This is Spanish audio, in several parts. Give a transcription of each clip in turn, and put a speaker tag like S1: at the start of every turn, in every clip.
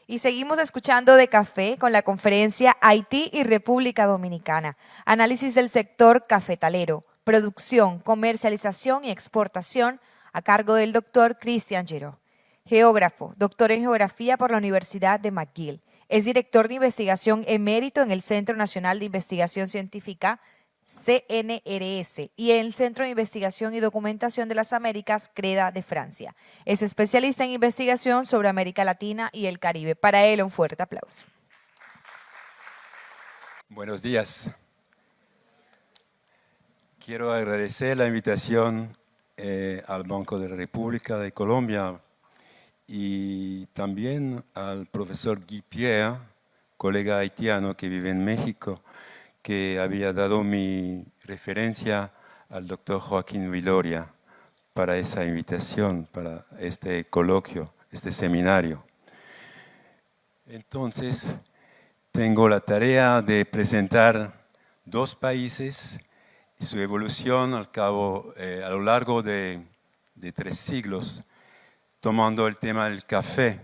S1: Y seguimos escuchando de café con la conferencia Haití y República Dominicana. Análisis del sector cafetalero, producción, comercialización y exportación a cargo del doctor Christian Giró. Geógrafo, doctor en geografía por la Universidad de McGill. Es director de investigación emérito en el Centro Nacional de Investigación Científica CNRS y en el Centro de Investigación y Documentación de las Américas, CREDA de Francia. Es especialista en investigación sobre América Latina y el Caribe. Para él, un fuerte aplauso.
S2: Buenos días. Quiero agradecer la invitación al Banco de la República de Colombia y también al profesor Guy Pierre, colega haitiano que vive en México, que había dado mi referencia al doctor Joaquín Viloria para esa invitación, para este coloquio, este seminario. Entonces, tengo la tarea de presentar dos países y su evolución a lo largo de 3 siglos, tomando el tema del café.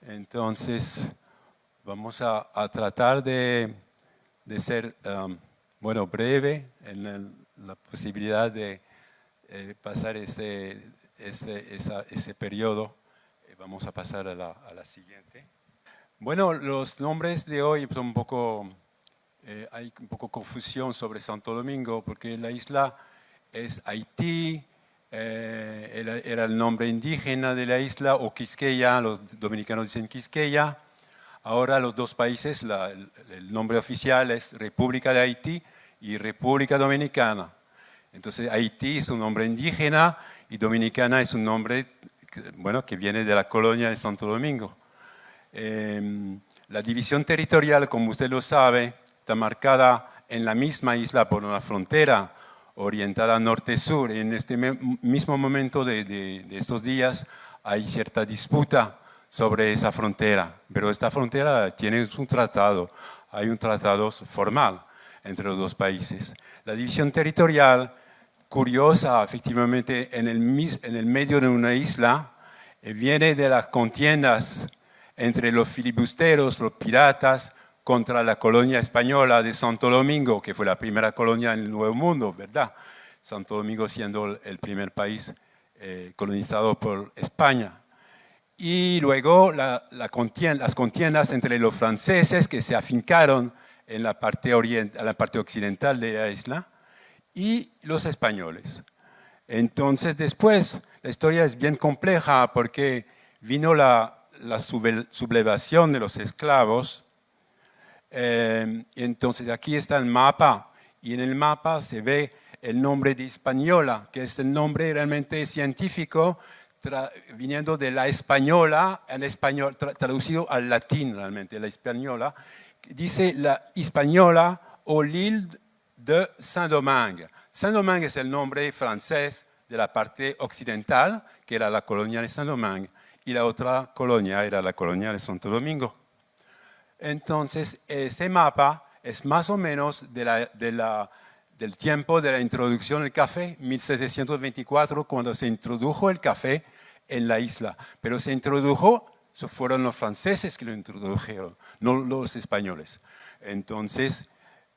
S2: Entonces, vamos a tratar de ser breve en la posibilidad de pasar ese periodo. Vamos a pasar a la siguiente. Bueno, los nombres de hoy son un poco, hay un poco confusión sobre Santo Domingo, porque la isla es Haití, era el nombre indígena de la isla, o Quisqueya, los dominicanos dicen Quisqueya. Ahora los dos países, el nombre oficial es República de Haití y República Dominicana. Entonces Haití es un nombre indígena y Dominicana es un nombre que viene de la colonia de Santo Domingo. La división territorial, como usted lo sabe, está marcada en la misma isla por una frontera orientada norte-sur. En este mismo momento de estos días hay cierta disputa sobre esa frontera, pero esta frontera tiene un tratado, hay un tratado formal entre los dos países. La división territorial, curiosa, efectivamente, en el medio de una isla, viene de las contiendas entre los filibusteros, los piratas, contra la colonia española de Santo Domingo, que fue la primera colonia en el Nuevo Mundo, ¿verdad? Santo Domingo siendo el primer país colonizado por España. Y luego las contiendas entre los franceses que se afincaron en la parte occidental de la isla y los españoles. Entonces después la historia es bien compleja porque vino la sublevación de los esclavos. Entonces aquí está el mapa y en el mapa se ve el nombre de Hispaniola, que es el nombre realmente científico viniendo de la española, en español, traducido al latín realmente, la española, dice la Hispaniola o l'île de Saint-Domingue. Saint-Domingue es el nombre francés de la parte occidental, que era la colonia de Saint-Domingue, y la otra colonia era la colonia de Santo Domingo. Entonces, ese mapa es más o menos del tiempo de la introducción del café, 1724, cuando se introdujo el café en la isla. Pero se introdujo, fueron los franceses que lo introdujeron, no los españoles. Entonces,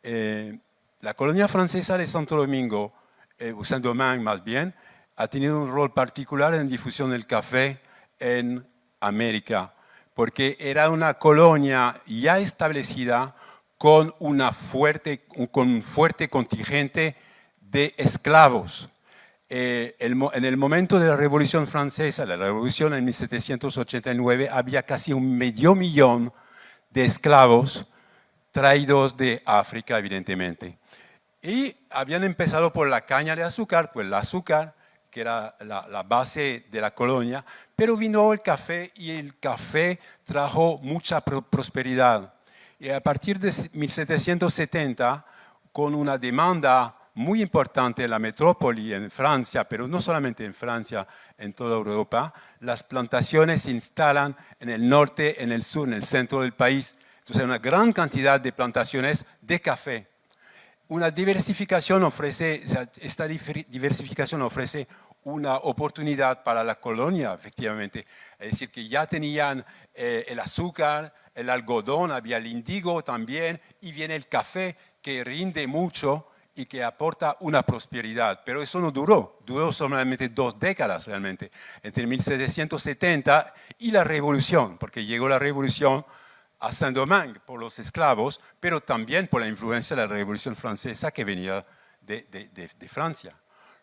S2: la colonia francesa de Santo Domingo, Saint-Domingue más bien, ha tenido un rol particular en la difusión del café en América, porque era una colonia ya establecida con un fuerte contingente de esclavos. En el momento de la Revolución Francesa, la Revolución en 1789, había casi 500.000 de esclavos traídos de África, evidentemente. Y habían empezado por la caña de azúcar, pues el azúcar, que era la base de la colonia, pero vino el café y el café trajo mucha prosperidad. Y a partir de 1770, con una demanda muy importante en la metrópoli, en Francia, pero no solamente en Francia, en toda Europa, las plantaciones se instalan en el norte, en el sur, en el centro del país. Entonces hay una gran cantidad de plantaciones de café. Esta diversificación ofrece una oportunidad para la colonia, efectivamente. Es decir, que ya tenían el azúcar, el algodón, había el índigo también, y viene el café que rinde mucho y que aporta una prosperidad. Pero eso no duró solamente 2 décadas realmente, entre 1770 y la Revolución, porque llegó la Revolución a Saint-Domingue por los esclavos, pero también por la influencia de la Revolución Francesa que venía de Francia.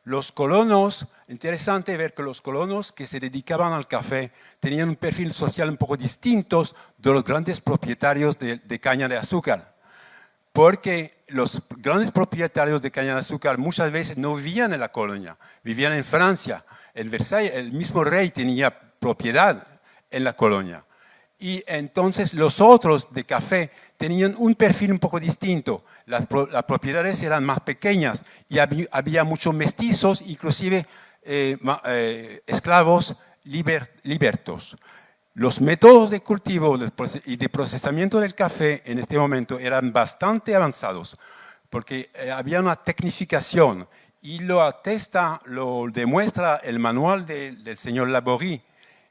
S2: Los colonos, interesante ver que los colonos que se dedicaban al café tenían un perfil social un poco distinto de los grandes propietarios de caña de azúcar, porque los grandes propietarios de caña de azúcar muchas veces no vivían en la colonia, vivían en Francia. En Versalles el mismo rey tenía propiedad en la colonia. Y entonces los otros de café tenían un perfil un poco distinto. Las propiedades eran más pequeñas y había muchos mestizos, inclusive esclavos libertos. Los métodos de cultivo y de procesamiento del café en este momento eran bastante avanzados porque había una tecnificación y lo demuestra el manual del señor Laborie,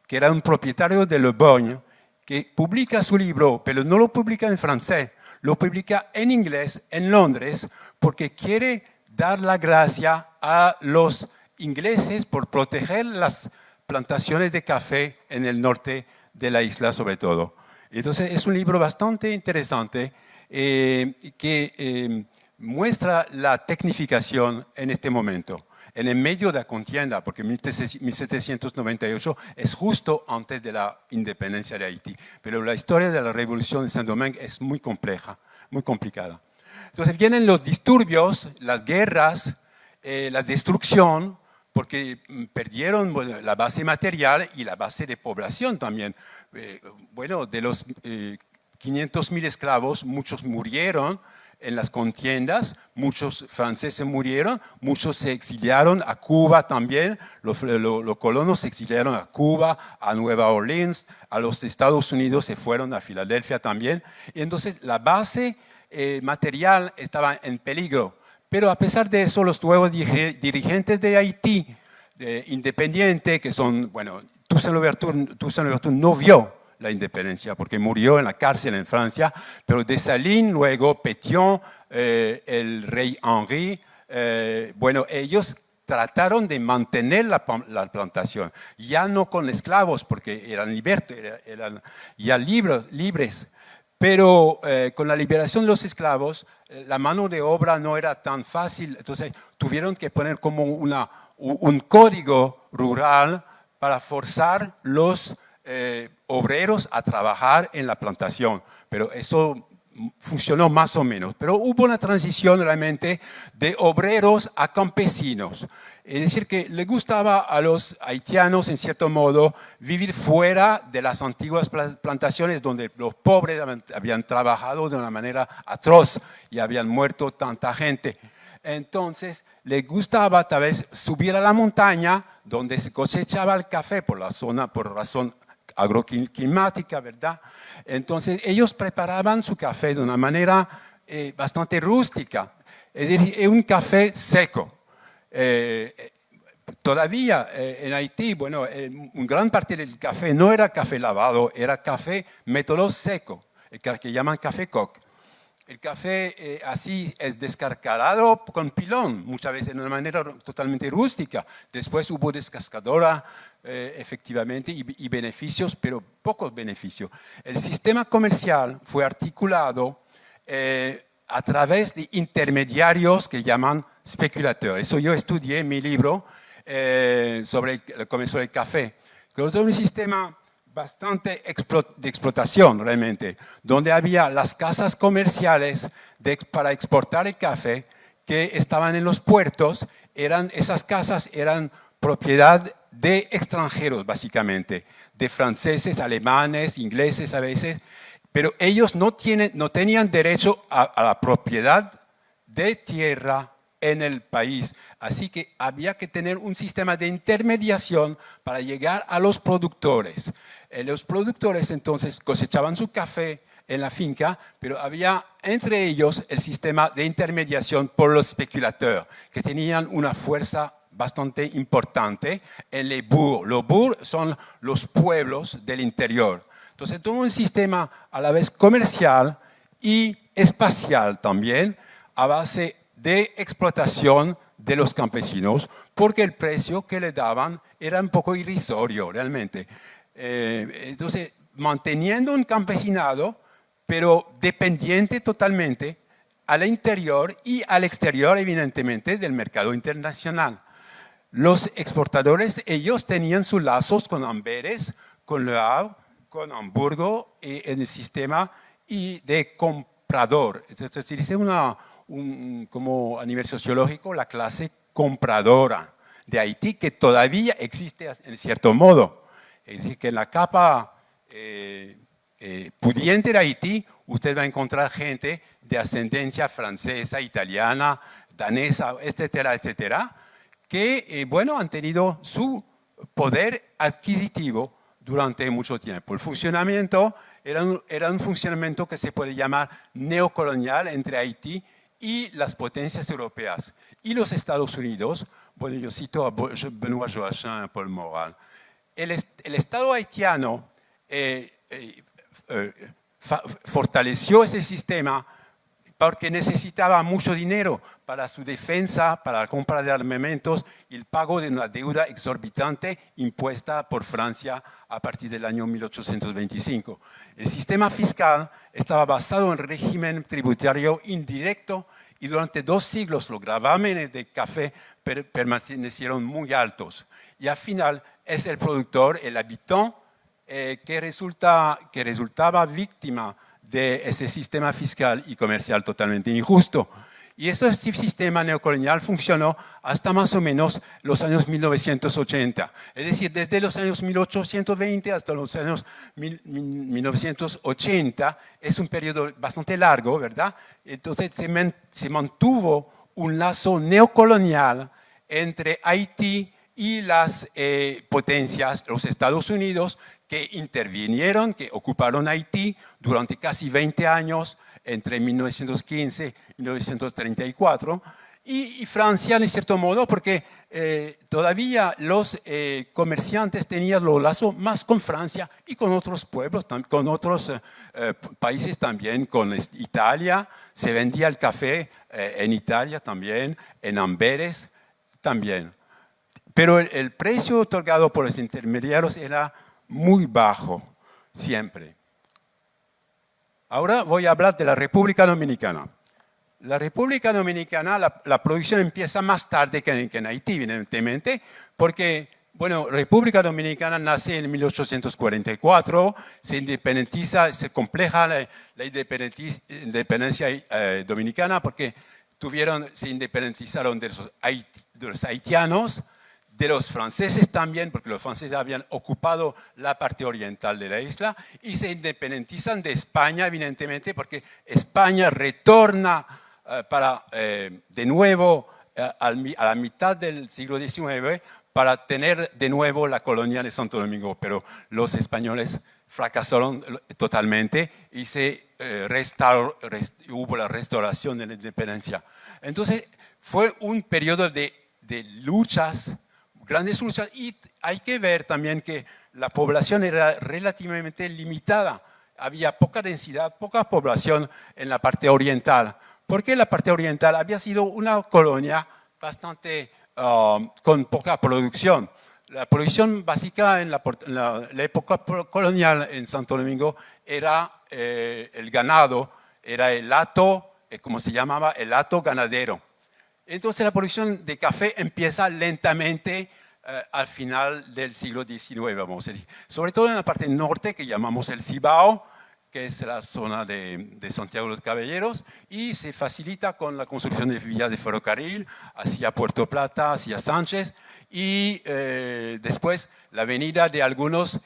S2: que era un propietario de Le Borgne, que publica su libro, pero no lo publica en francés, lo publica en inglés en Londres, porque quiere dar la gracia a los ingleses por proteger las plantaciones de café en el norte de la isla sobre todo. Entonces es un libro bastante interesante que muestra la tecnificación en este momento, en el medio de la contienda, porque 1798 es justo antes de la independencia de Haití. Pero la historia de la revolución de Saint-Domingue es muy compleja, muy complicada. Entonces vienen los disturbios, las guerras, la destrucción, porque perdieron la base material y la base de población también. Bueno, de los 500.000 esclavos, muchos murieron en las contiendas, muchos franceses murieron, muchos se exiliaron a Cuba también, los colonos se exiliaron a Cuba, a Nueva Orleans, a los Estados Unidos se fueron a Filadelfia también. Y entonces la base material estaba en peligro. Pero a pesar de eso, los nuevos dirigentes de Haití, independiente, que son, bueno, Toussaint Louverture no vio la independencia porque murió en la cárcel en Francia, pero Dessalines, luego Pétion, el rey Henri, bueno, ellos trataron de mantener la plantación, ya no con esclavos porque eran ya libres. Pero con la liberación de los esclavos, la mano de obra no era tan fácil, entonces tuvieron que poner como un código rural para forzar los obreros a trabajar en la plantación. Pero eso funcionó más o menos. Pero hubo una transición realmente de obreros a campesinos. Es decir, que le gustaba a los haitianos, en cierto modo, vivir fuera de las antiguas plantaciones donde los pobres habían trabajado de una manera atroz y habían muerto tanta gente. Entonces, le gustaba tal vez subir a la montaña donde se cosechaba el café por razón agroclimática, ¿verdad? Entonces, ellos preparaban su café de una manera bastante rústica, es decir, un café seco. Todavía en Haití, bueno, una gran parte del café no era café lavado, era café método seco, que llaman café coq. El café así es descascarado con pilón, muchas veces de una manera totalmente rústica. Después hubo descascadora, efectivamente, y beneficios, pero pocos beneficios. El sistema comercial fue articulado a través de intermediarios que llaman especuladores. Eso yo estudié en mi libro sobre el comercio del café. Pero todo un sistema bastante de explotación realmente, donde había las casas comerciales para exportar el café que estaban en los puertos. Esas casas eran propiedad de extranjeros básicamente, de franceses, alemanes, ingleses a veces, pero ellos no tenían derecho a la propiedad de tierra en el país. Así que había que tener un sistema de intermediación para llegar a los productores. Los productores entonces cosechaban su café en la finca, pero había entre ellos el sistema de intermediación por los especuladores, que tenían una fuerza bastante importante en les bourgs. Los bourgs son los pueblos del interior. Entonces, todo un sistema a la vez comercial y espacial también, a base de explotación de los campesinos, porque el precio que le daban era un poco irrisorio realmente. Entonces, manteniendo un campesinado, pero dependiente totalmente al interior y al exterior, evidentemente, del mercado internacional. Los exportadores, ellos tenían sus lazos con Amberes, con Le Havre, con Hamburgo, en el sistema y de comprador. Entonces, se dice como a nivel sociológico, la clase compradora de Haití, que todavía existe en cierto modo. Es decir, que en la capa pudiente de Haití, usted va a encontrar gente de ascendencia francesa, italiana, danesa, etcétera, etcétera, que, bueno, han tenido su poder adquisitivo durante mucho tiempo. El funcionamiento era un funcionamiento que se puede llamar neocolonial entre Haití y las potencias europeas. Y los Estados Unidos, bueno, yo cito a Benoît Joachim y a Paul Morand. El Estado haitiano fortaleció ese sistema porque necesitaba mucho dinero para su defensa, para la compra de armamentos y el pago de una deuda exorbitante impuesta por Francia a partir del año 1825. El sistema fiscal estaba basado en régimen tributario indirecto y durante 2 siglos los gravámenes de café permanecieron muy altos. Y al final es el productor, el habitante, que resultaba víctima de ese sistema fiscal y comercial totalmente injusto. Y ese sistema neocolonial funcionó hasta más o menos los años 1980. Es decir, desde los años 1820 hasta los años 1980 es un periodo bastante largo, ¿verdad? Entonces se mantuvo un lazo neocolonial entre Haití y las potencias, los Estados Unidos, que intervinieron, que ocuparon Haití durante casi 20 años, entre 1915 y 1934, y Francia, en cierto modo, porque todavía los comerciantes tenían los lazos más con Francia y con otros pueblos, con otros países también, con Italia, se vendía el café en Italia también, en Amberes también. Pero el precio otorgado por los intermediarios era muy bajo, siempre. Ahora voy a hablar de la República Dominicana. La República Dominicana, la producción empieza más tarde que en Haití, evidentemente, porque, bueno, República Dominicana nace en 1844, se independiza, se compleja la independencia dominicana porque se independizaron de los haitianos, de los franceses también, porque los franceses habían ocupado la parte oriental de la isla, y se independizan de España, evidentemente, porque España retorna de nuevo a la mitad del siglo XIX para tener de nuevo la colonia de Santo Domingo, pero los españoles fracasaron totalmente y hubo la restauración de la independencia. Entonces, fue un periodo de luchas, grandes luchas, y hay que ver también que la población era relativamente limitada. Había poca densidad, poca población en la parte oriental, porque la parte oriental había sido una colonia bastante con poca producción. La producción básica en la época colonial en Santo Domingo era el ganado, era el hato, como se llamaba, el hato ganadero. Entonces la producción de café empieza lentamente al final del siglo XIX, vamos a decir. Sobre todo en la parte norte, que llamamos el Cibao, que es la zona de Santiago de los Caballeros, y se facilita con la construcción de vías de ferrocarril hacia Puerto Plata, hacia Sánchez, y después la venida de algunos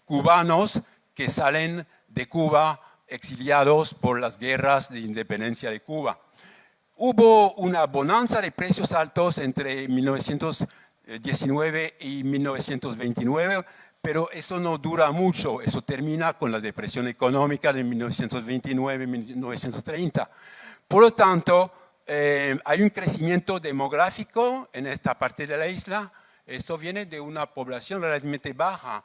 S2: cubanos que salen de Cuba exiliados por las guerras de independencia de Cuba. Hubo una bonanza de precios altos entre 1919 y 1929, pero eso no dura mucho, eso termina con la depresión económica de 1929-1930. Por lo tanto, hay un crecimiento demográfico en esta parte de la isla. Esto viene de una población relativamente baja.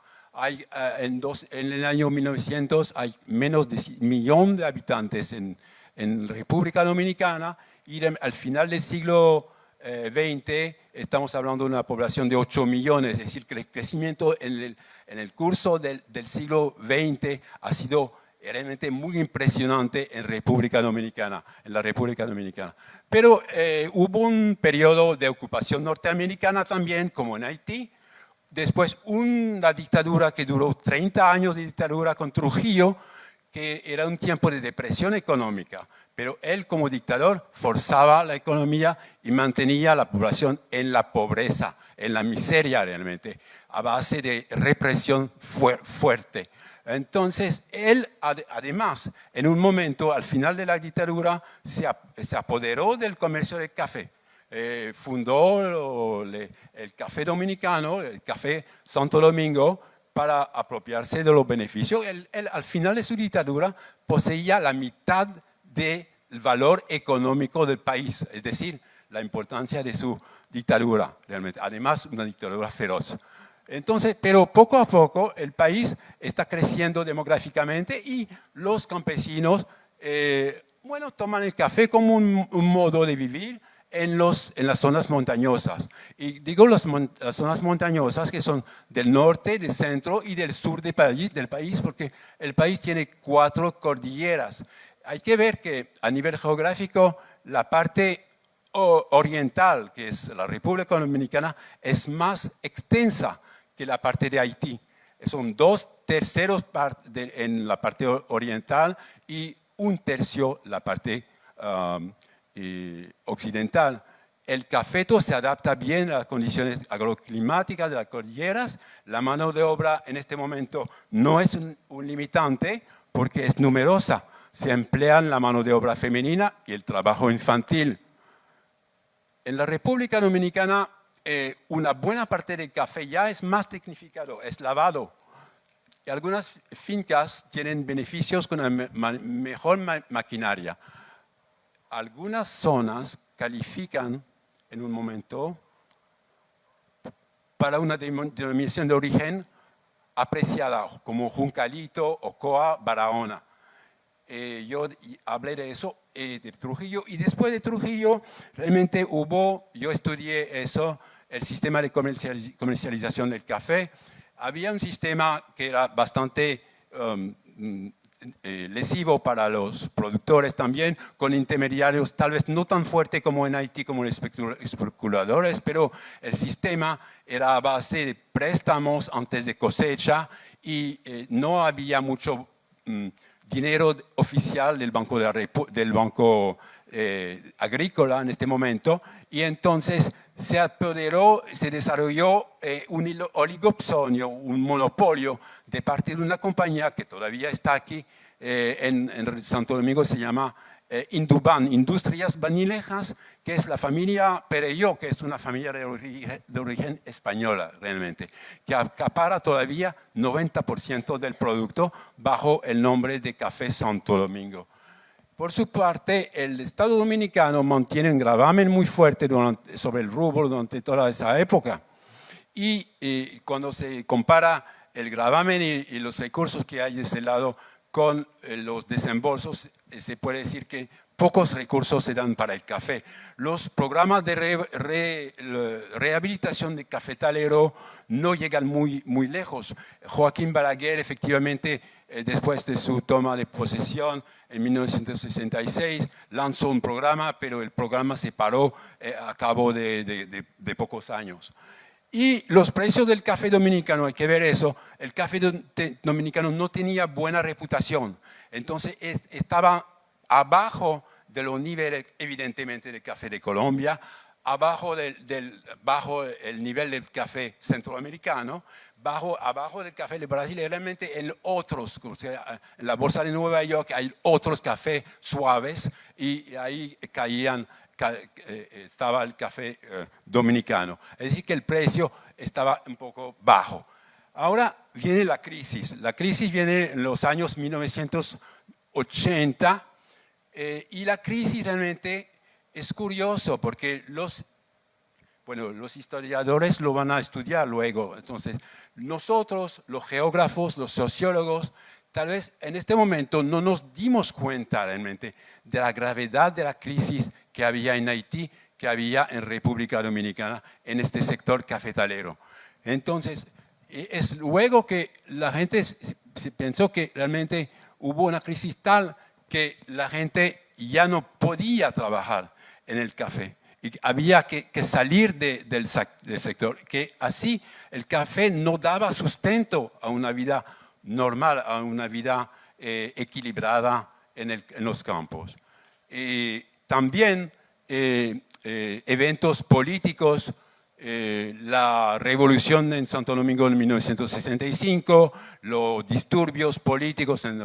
S2: En el año 1900 hay menos de 1 millón de habitantes en República Dominicana y al final del siglo XX estamos hablando de una población de 8 millones. Es decir, que el crecimiento en el curso del siglo XX ha sido realmente muy impresionante en República Dominicana, en la República Dominicana. Pero hubo un periodo de ocupación norteamericana también, como en Haití. Después una dictadura que duró 30 años de dictadura con Trujillo, que era un tiempo de depresión económica. Pero él como dictador forzaba la economía y mantenía a la población en la pobreza, en la miseria realmente, a base de represión fuerte. Entonces, él además, en un momento, al final de la dictadura, se apoderó del comercio del café. Fundó el Café Dominicano, el Café Santo Domingo, para apropiarse de los beneficios. Él, al final de su dictadura, poseía la mitad del valor económico del país, es decir, la importancia de su dictadura, realmente. Además, una dictadura feroz. Entonces, pero poco a poco el país está creciendo demográficamente y los campesinos, toman el café como un modo de vivir en las zonas montañosas. Y digo las zonas montañosas que son del norte, del centro y del sur del país, porque el país tiene 4 cordilleras. Hay que ver que a nivel geográfico la parte oriental, que es la República Dominicana, es más extensa que la parte de Haití. Son 2/3 en la parte oriental y 1/3 la parte occidental. El cafeto se adapta bien a las condiciones agroclimáticas de las cordilleras. La mano de obra en este momento no es un limitante porque es numerosa. Se emplean la mano de obra femenina y el trabajo infantil. En la República Dominicana, una buena parte del café ya es más tecnificado, es lavado. Y algunas fincas tienen beneficios con una mejor maquinaria. Algunas zonas califican en un momento para una denominación de origen apreciada, como Juncalito, Ocoa, Barahona. Yo hablé de eso, de Trujillo, y después de Trujillo realmente yo estudié eso, el sistema de comercialización del café. Había un sistema que era bastante lesivo para los productores también, con intermediarios tal vez no tan fuerte como en Haití, como los especuladores, pero el sistema era a base de préstamos antes de cosecha y no había mucho dinero oficial del Banco Agrícola en este momento, y entonces se desarrolló un oligopsonio, un monopolio de parte de una compañía que todavía está aquí en Santo Domingo, se llama Induban, Industrias Banilejas, que es la familia Perelló, que es una familia de origen española realmente, que acapara todavía 90% del producto bajo el nombre de Café Santo Domingo. Por su parte, el Estado Dominicano mantiene un gravamen muy fuerte sobre el rubro durante toda esa época. Y cuando se compara el gravamen y los recursos que hay de ese lado con los desembolsos, se puede decir que pocos recursos se dan para el café. Los programas de rehabilitación de cafetalero no llegan muy lejos. Joaquín Balaguer, efectivamente, después de su toma de posesión en 1966, lanzó un programa, pero el programa se paró a cabo de pocos años. Y los precios del café dominicano, hay que ver eso, el café dominicano no tenía buena reputación, entonces estaba abajo de los niveles evidentemente del café de Colombia, bajo el nivel del café centroamericano, abajo del café de Brasil, y realmente en otros, o sea, en la bolsa de Nueva York hay otros cafés suaves y ahí estaba el café dominicano. Es decir, que el precio estaba un poco bajo. Ahora viene la crisis. La crisis viene en los años 1980 y la crisis realmente es curioso porque los historiadores lo van a estudiar luego. Entonces, nosotros, los geógrafos, los sociólogos, tal vez en este momento no nos dimos cuenta realmente de la gravedad de la crisis que había en Haití, que había en República Dominicana, en este sector cafetalero. Entonces, es luego que la gente se pensó que realmente hubo una crisis tal que la gente ya no podía trabajar en el café. Y había que salir del sector, que así el café no daba sustento a una vida normal, a una vida equilibrada en los campos. Y también eventos políticos, la revolución en Santo Domingo en 1965, los disturbios políticos en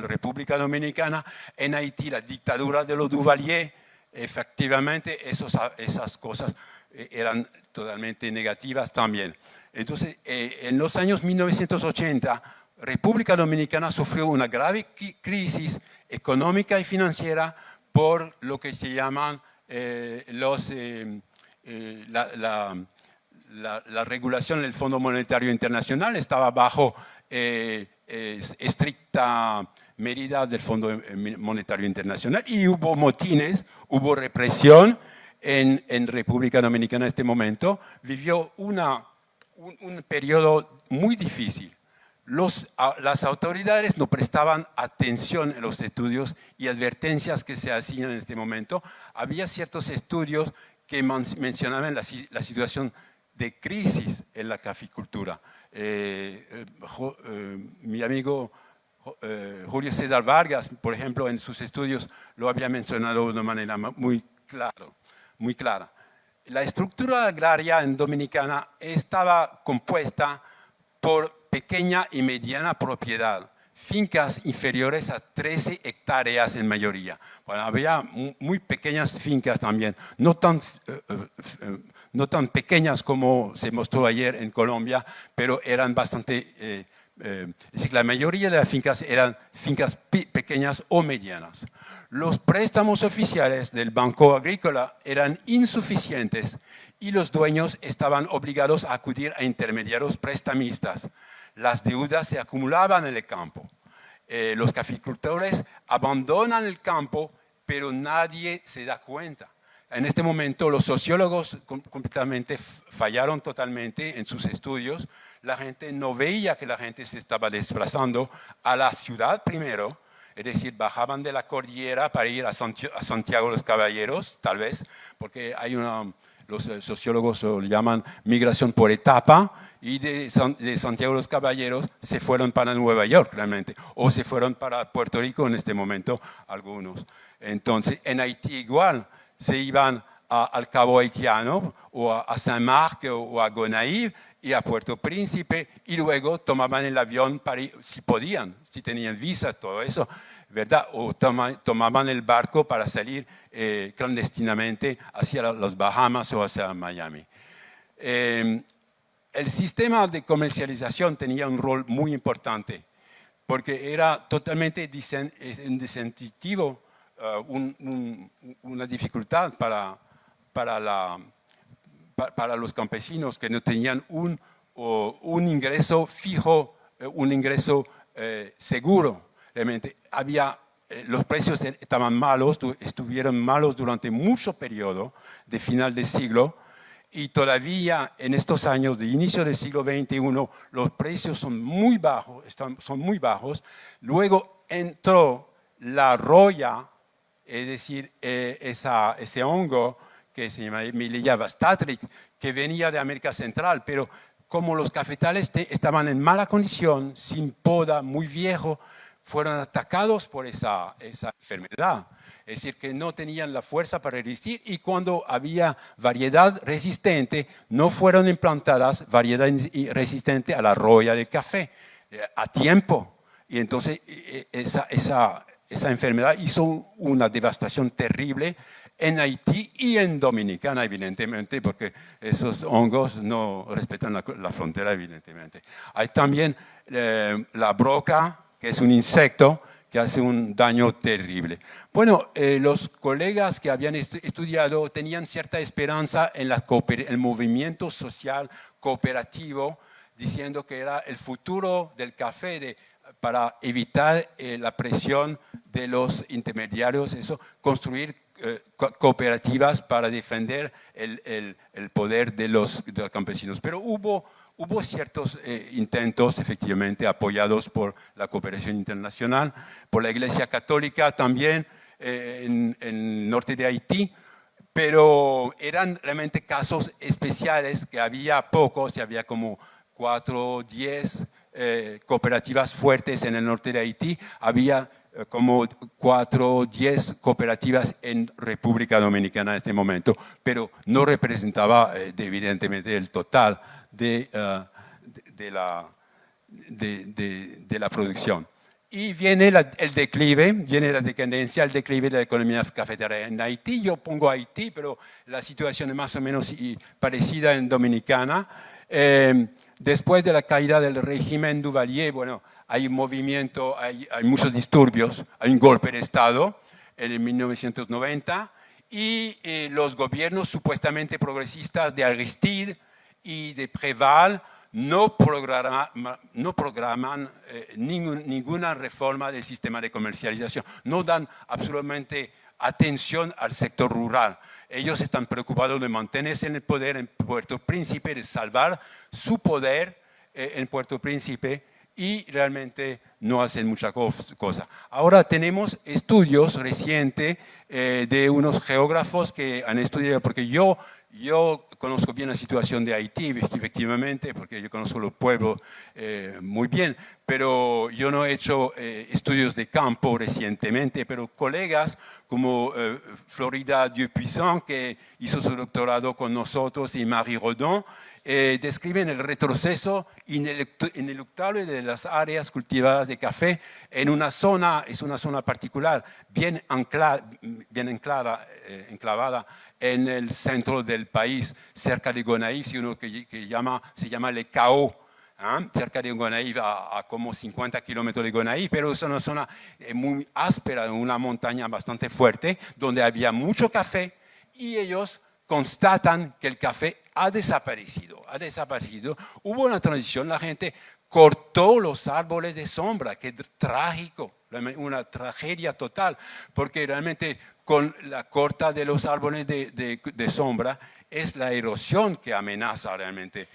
S2: República Dominicana, en Haití la dictadura de los Duvalier. Efectivamente, esas cosas eran totalmente negativas también. Entonces, en los años 1980, República Dominicana sufrió una grave crisis económica y financiera por lo que se llaman la regulación del Fondo Monetario Internacional. Estaba bajo estricta medida del Fondo Monetario Internacional y hubo motines, hubo represión en República Dominicana en este momento. Vivió un periodo muy difícil. Las autoridades no prestaban atención a los estudios y advertencias que se hacían en este momento. Había ciertos estudios que mencionaban la situación de crisis en la caficultura. Mi amigo Julio César Vargas, por ejemplo, en sus estudios lo había mencionado de una manera muy clara. La estructura agraria en Dominicana estaba compuesta por pequeña y mediana propiedad, fincas inferiores a 13 hectáreas en mayoría. Bueno, había muy pequeñas fincas también, no tan pequeñas como se mostró ayer en Colombia, pero eran bastante... es decir, la mayoría de las fincas eran fincas pequeñas o medianas. Los préstamos oficiales del Banco Agrícola eran insuficientes y los dueños estaban obligados a acudir a intermediarios prestamistas. Las deudas se acumulaban en el campo. Los caficultores abandonan el campo, pero nadie se da cuenta. En este momento los sociólogos completamente fallaron totalmente en sus estudios. La gente no veía que la gente se estaba desplazando a la ciudad primero, es decir, bajaban de la cordillera para ir a Santiago de los Caballeros, tal vez, porque hay los sociólogos lo llaman migración por etapa, y de Santiago de los Caballeros se fueron para Nueva York realmente, o se fueron para Puerto Rico en este momento algunos. Entonces, en Haití igual, se iban al Cabo Haitiano, o a Saint-Marc, o a Gonaïves, y a Puerto Príncipe, y luego tomaban el avión para ir, si podían, si tenían visa, todo eso, ¿verdad? O tomaban el barco para salir clandestinamente hacia las Bahamas o hacia Miami. El sistema de comercialización tenía un rol muy importante, porque era totalmente desincentivo, una dificultad para los campesinos que no tenían un ingreso fijo, un ingreso seguro. Realmente los precios estaban malos, estuvieron malos durante mucho periodo de final de siglo, y todavía en estos años de inicio del siglo XXI los precios son muy bajos. Luego entró la roya, es decir, ese hongo que se llama Mililla vastatrix, que venía de América Central, pero como los cafetales estaban en mala condición, sin poda, muy viejo, fueron atacados por esa enfermedad. Es decir, que no tenían la fuerza para resistir, y cuando había variedad resistente, no fueron implantadas variedad resistente a la roya del café a tiempo. Y entonces esa enfermedad hizo una devastación terrible en Haití y en Dominicana, evidentemente, porque esos hongos no respetan la frontera, evidentemente. Hay también la broca, que es un insecto que hace un daño terrible. Bueno, los colegas que habían estudiado tenían cierta esperanza en el movimiento social cooperativo, diciendo que era el futuro del café para evitar la presión de los intermediarios, construir cooperativas para defender el poder de los campesinos. Pero hubo ciertos intentos, efectivamente, apoyados por la cooperación internacional, por la Iglesia Católica también en el norte de Haití, pero eran realmente casos especiales que había pocos, había como 4 o 10 cooperativas fuertes en el norte de Haití, había como 4 o 10 cooperativas en República Dominicana en este momento, pero no representaba evidentemente el total de la producción. Y viene el declive, viene la decadencia, el declive de la economía cafetera en Haití. Yo pongo Haití, pero la situación es más o menos parecida en Dominicana. Después de la caída del régimen Duvalier, bueno, hay un movimiento, hay muchos disturbios, hay un golpe de Estado en 1990 y los gobiernos supuestamente progresistas de Aristide y de Préval no programan ninguna reforma del sistema de comercialización, no dan absolutamente atención al sector rural. Ellos están preocupados de mantenerse en el poder en Puerto Príncipe, de salvar su poder en Puerto Príncipe y realmente no hacen mucha cosa. Ahora tenemos estudios recientes de unos geógrafos que han estudiado, porque yo conozco bien la situación de Haití, efectivamente, porque yo conozco los pueblos muy bien, pero yo no he hecho estudios de campo recientemente, pero colegas como Florida Dupuissant, que hizo su doctorado con nosotros, y Marie Rodon, describen el retroceso ineluctable de las áreas cultivadas de café en una zona, es una zona particular, bien enclavada en el centro del país, cerca de Gonaïves, se llama Le Cao, cerca de Gonaïves, a como 50 kilómetros de Gonaïves, pero es una zona muy áspera, una montaña bastante fuerte, donde había mucho café y ellos constatan que el café ha desaparecido. Hubo una transición, la gente cortó los árboles de sombra, que trágico, una tragedia total, porque realmente con la corta de los árboles de sombra es la erosión que amenaza realmente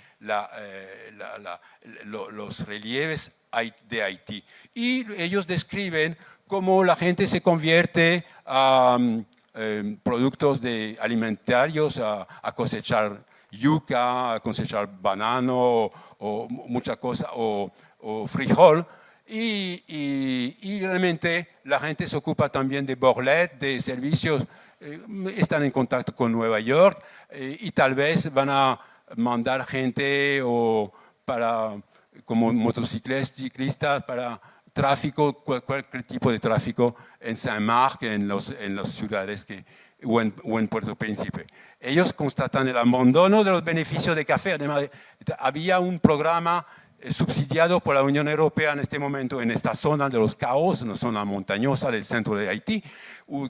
S2: los relieves de Haití. Y ellos describen cómo la gente se convierte a productos alimentarios, a cosechar yuca, a cosechar banano o mucha cosa, o frijol. Y realmente la gente se ocupa también de borlet, de servicios, están en contacto con Nueva York y tal vez van a mandar gente como motociclistas para tráfico, cualquier tipo de tráfico en Saint-Marc, en las ciudades o en Puerto Príncipe. Ellos constatan el abandono de los beneficios de café. Además, había un programa subsidiado por la Unión Europea en este momento en esta zona de los Caos, una zona montañosa del centro de Haití,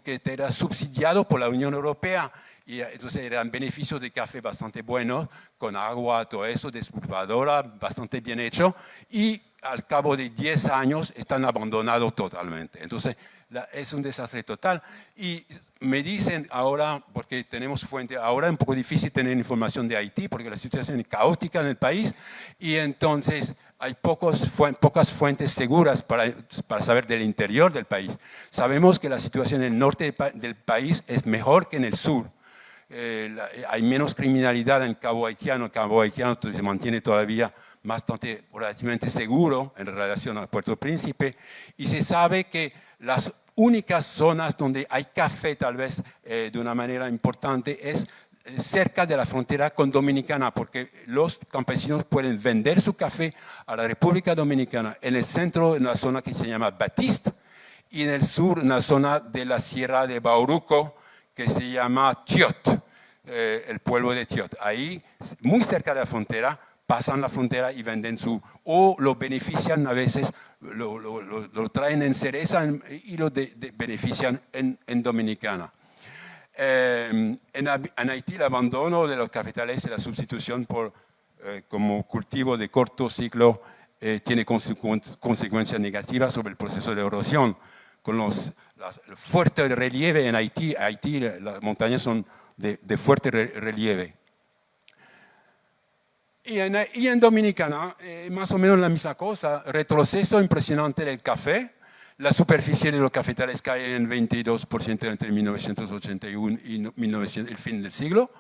S2: que era subsidiado por la Unión Europea. Y entonces eran beneficios de café bastante buenos, con agua, todo eso, despulpadora, bastante bien hecho. Y al cabo de 10 años están abandonados totalmente. Entonces es un desastre total. Y me dicen ahora, porque tenemos fuente, ahora es un poco difícil tener información de Haití, porque la situación es caótica en el país, y entonces hay pocas fuentes seguras para saber del interior del país. Sabemos que la situación en el norte del país es mejor que en el sur. Hay menos criminalidad en Cabo Haitiano. El Cabo Haitiano se mantiene todavía bastante relativamente seguro en relación a Puerto Príncipe, y se sabe que las únicas zonas donde hay café tal vez de una manera importante es cerca de la frontera con Dominicana, porque los campesinos pueden vender su café a la República Dominicana en el centro, en la zona que se llama Batiste, y en el sur, en la zona de la Sierra de Bauruco, que se llama Tiot, el pueblo de Tiot. Ahí, muy cerca de la frontera, pasan la frontera y venden o lo benefician a veces, lo traen en cereza y lo benefician en Dominicana. En Haití el abandono de los cafetales y la sustitución como cultivo de corto ciclo tiene consecuencias negativas sobre el proceso de erosión. Con el fuerte relieve en Haití, las montañas son de fuerte relieve. Y en Dominicana, más o menos la misma cosa, retroceso impresionante del café. La superficie de los cafetales cae en 22% entre 1981 y el fin del siglo.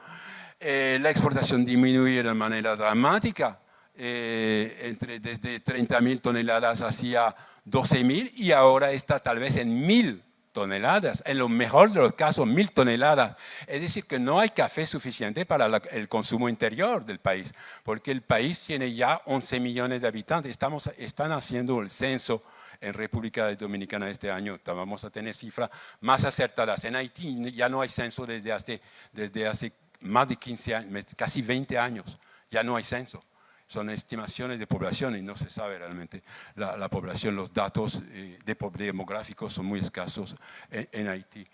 S2: La exportación disminuye de manera dramática, desde 30.000 toneladas hacia 12.000 y ahora está tal vez en 1.000 toneladas, en lo mejor de los casos 1.000 toneladas. Es decir, que no hay café suficiente para el consumo interior del país, porque el país tiene ya 11 millones de habitantes. Están haciendo el censo en República Dominicana este año, vamos a tener cifras más acertadas. En Haití ya no hay censo desde hace más de 15 años, casi 20 años, ya no hay censo. Son estimaciones de población y no se sabe realmente la población. Los datos demográficos son muy escasos en Haití.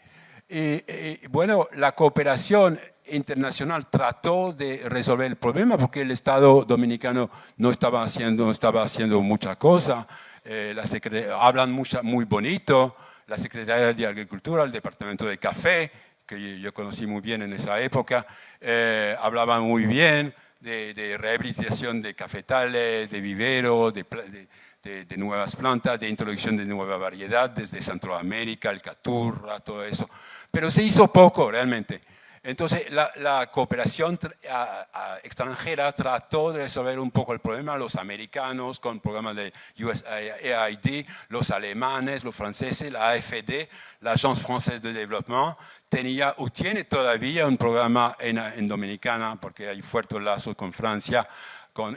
S2: Bueno, la cooperación internacional trató de resolver el problema porque el Estado dominicano no estaba haciendo mucha cosa. Hablan muy bonito. La Secretaría de Agricultura, el Departamento de Café, que yo conocí muy bien en esa época, hablaban muy bien de rehabilitación de cafetales, de vivero, de nuevas plantas, de introducción de nueva variedad desde Centroamérica, el caturra, todo eso. Pero se hizo poco realmente. Entonces la cooperación extranjera trató de resolver un poco el problema, los americanos con programas de USAID, los alemanes, los franceses, la AFD, la Agence Française de Développement, tenía o tiene todavía un programa en Dominicana, porque hay fuertes lazos con Francia,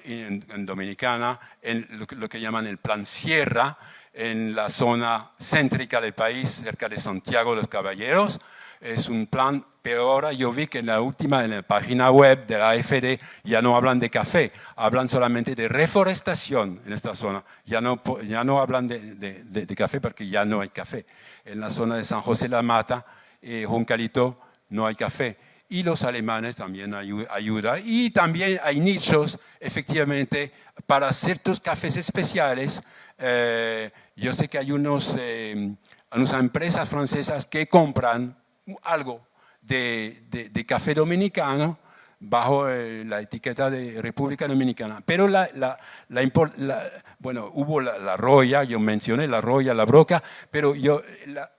S2: en Dominicana, en lo que llaman el Plan Sierra, en la zona céntrica del país, cerca de Santiago de los Caballeros. Es un plan, pero ahora yo vi que en la página web de la AFD ya no hablan de café, hablan solamente de reforestación en esta zona. Ya no hablan de café porque ya no hay café. En la zona de San José de la Mata, Juncalito, no hay café. Y los alemanes también ayudan. Y también hay nichos, efectivamente, para ciertos cafés especiales. Yo sé que hay unas empresas francesas que compran algo de café dominicano bajo la etiqueta de República Dominicana. Pero bueno, hubo la roya, yo mencioné la roya, la broca, pero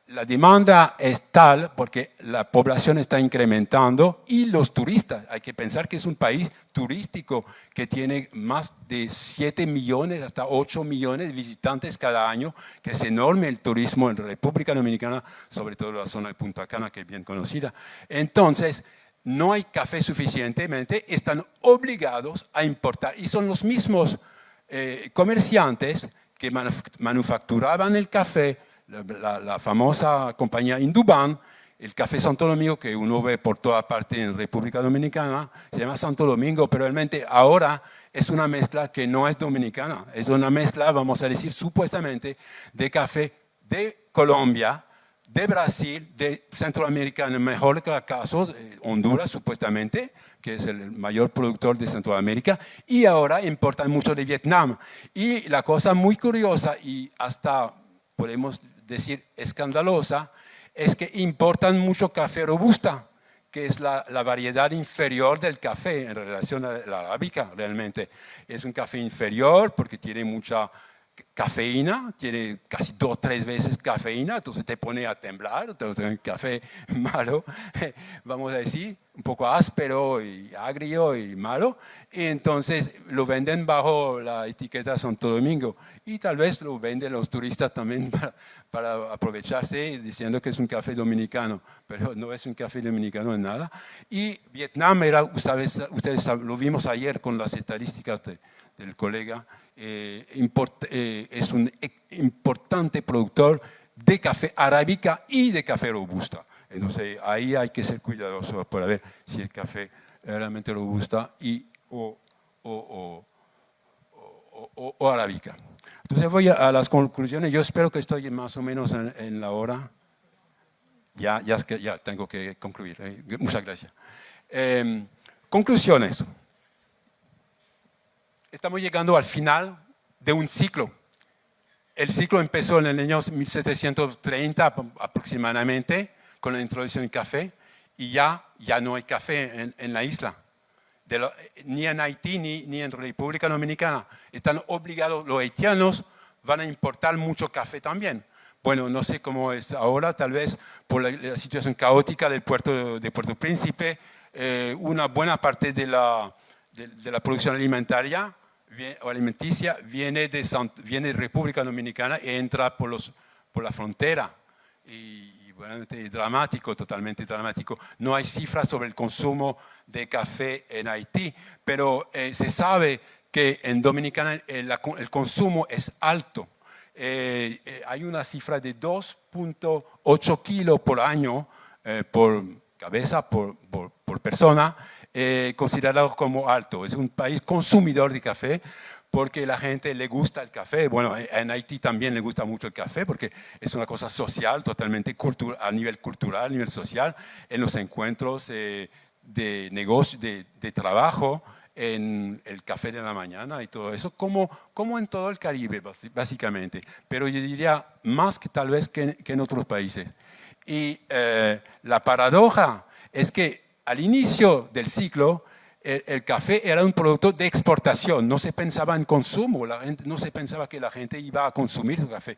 S2: la demanda es tal porque la población está incrementando y los turistas, hay que pensar que es un país turístico que tiene más de 7 millones hasta 8 millones de visitantes cada año, que es enorme el turismo en República Dominicana, sobre todo en la zona de Punta Cana, que es bien conocida. Entonces, no hay café suficientemente, están obligados a importar y son los mismos comerciantes que manufacturaban el café, la famosa compañía Indubán, el café Santo Domingo que uno ve por toda parte en República Dominicana, se llama Santo Domingo, pero realmente ahora es una mezcla que no es dominicana, es una mezcla, vamos a decir, supuestamente de café de Colombia, de Brasil, de Centroamérica, en el mejor caso, Honduras supuestamente, que es el mayor productor de Centroamérica, y ahora importan mucho de Vietnam. Y la cosa muy curiosa y hasta podemos decir escandalosa, es que importan mucho café robusta, que es la variedad inferior del café en relación a la arábica realmente. Es un café inferior porque tiene mucha cafeína, tiene casi 2 o 3 veces cafeína, entonces te pone a temblar, un café malo, vamos a decir, un poco áspero y agrio y malo, y entonces lo venden bajo la etiqueta Santo Domingo y tal vez lo venden los turistas también para aprovecharse diciendo que es un café dominicano, pero no es un café dominicano en nada. Y Vietnam era, ustedes lo vimos ayer con las estadísticas del colega, es un importante productor de café arábica y de café robusta. Entonces ahí hay que ser cuidadoso para ver si el café es realmente robusta o o arábica. Entonces voy a las conclusiones. Yo espero que estoy más o menos en la hora. Ya tengo que concluir. Muchas gracias. Conclusiones. Estamos llegando al final de un ciclo. El ciclo empezó en el año 1730 aproximadamente con la introducción del café y ya no hay café en la isla. Ni en Haití ni en República Dominicana. Están obligados, los haitianos van a importar mucho café también. Bueno, no sé cómo es ahora, tal vez por la situación caótica del puerto de Puerto Príncipe, una buena parte de la producción alimentaria o alimenticia viene de República Dominicana y entra por la frontera. Y bueno, es dramático, totalmente dramático. No hay cifras sobre el consumo de café en Haití, pero se sabe que en Dominicana el consumo es alto. Hay una cifra de 2.8 kilos por año por cabeza, por persona, considerado como alto. Es un país consumidor de café porque la gente le gusta el café. Bueno, en Haití también le gusta mucho el café porque es una cosa social, totalmente a nivel cultural, a nivel social, en los encuentros de negocio, de trabajo, en el café de la mañana y todo eso, como en todo el Caribe, básicamente. Pero yo diría más que tal vez que en otros países. Y la paradoja es que al inicio del ciclo, el café era un producto de exportación, no se pensaba en consumo, no se pensaba que la gente iba a consumir el café.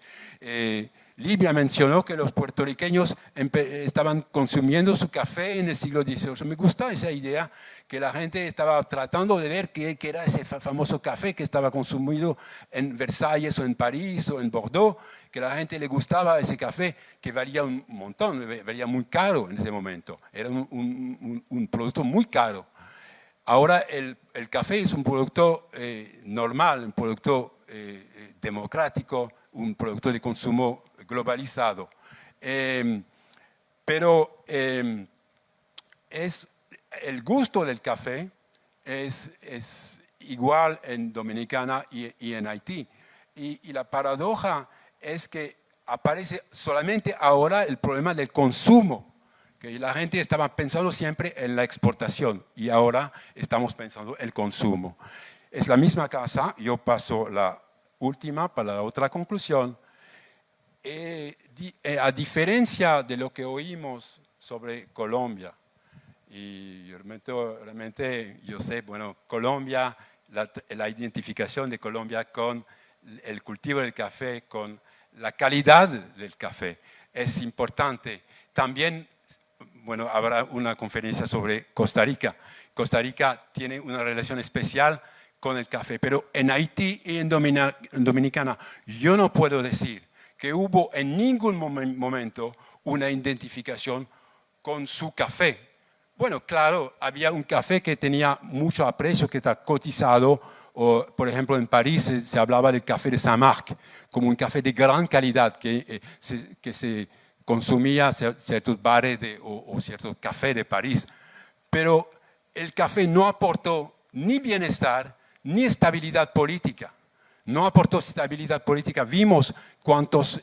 S2: Livia mencionó que los puertorriqueños estaban consumiendo su café en el siglo XVIII. Me gusta esa idea que la gente estaba tratando de ver qué era ese famoso café que estaba consumido en Versalles o en París o en Bordeaux, que a la gente le gustaba ese café que valía un montón, valía muy caro en ese momento. Era un producto muy caro. Ahora el café es un producto normal, un producto democrático, un producto de consumo globalizado. Pero el gusto del café es igual en Dominicana y en Haití. Y la paradoja es que aparece solamente ahora el problema del consumo, que la gente estaba pensando siempre en la exportación y ahora estamos pensando en el consumo. Es la misma casa, yo paso la última para la otra conclusión. A diferencia de lo que oímos sobre Colombia, y realmente yo sé, bueno, Colombia, la identificación de Colombia con el cultivo del café, con la calidad del café, es importante. También, bueno, habrá una conferencia sobre Costa Rica. Costa Rica tiene una relación especial con el café, pero en Haití y en Dominicana yo no puedo decir que hubo en ningún momento una identificación con su café. Bueno, claro, había un café que tenía mucho aprecio, que está cotizado, o, por ejemplo, en París se hablaba del café de Saint-Marc, como un café de gran calidad que se consumía ciertos bares o ciertos cafés de París. Pero el café no aportó ni bienestar ni estabilidad política. No aportó estabilidad política. Vimos cuántas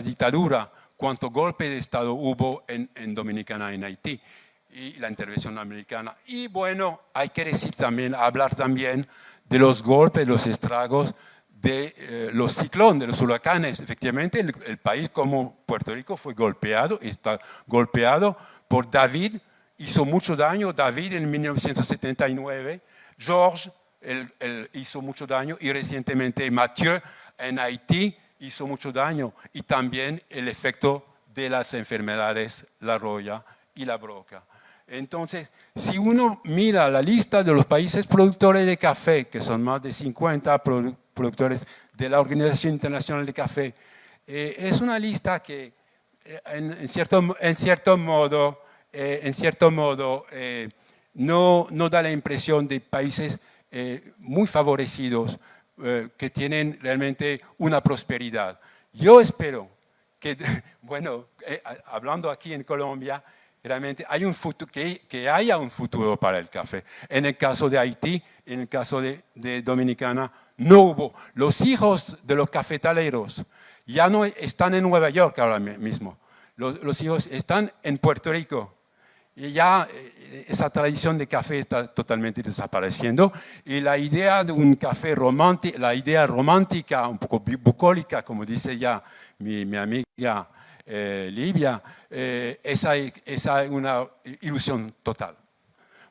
S2: dictaduras, cuánto golpe de Estado hubo en Dominicana y en Haití, y la intervención americana. Y bueno, hay que decir también, hablar también de los golpes, los estragos de los ciclones, de los huracanes. Efectivamente, el país como Puerto Rico fue golpeado, está golpeado por David, hizo mucho daño, David en 1979, George él hizo mucho daño y recientemente Mathieu en Haití hizo mucho daño y también el efecto de las enfermedades, la roya y la broca. Entonces, si uno mira la lista de los países productores de café, que son más de 50 productores de la Organización Internacional de Café, es una lista que en cierto modo no da la impresión de países muy favorecidos que tienen realmente una prosperidad. Yo espero que, bueno, hablando aquí en Colombia, realmente hay un futuro, que haya un futuro para el café. En el caso de Haití, en el caso de Dominicana, No hubo. Los hijos de los cafetaleros ya no están en Nueva York ahora mismo. Los hijos están en Puerto Rico. Y ya esa tradición de café está totalmente desapareciendo. Y la idea de un café romántico, la idea romántica, un poco bucólica, como dice ya mi amiga Livia, esa es una ilusión total.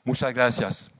S2: Muchas gracias.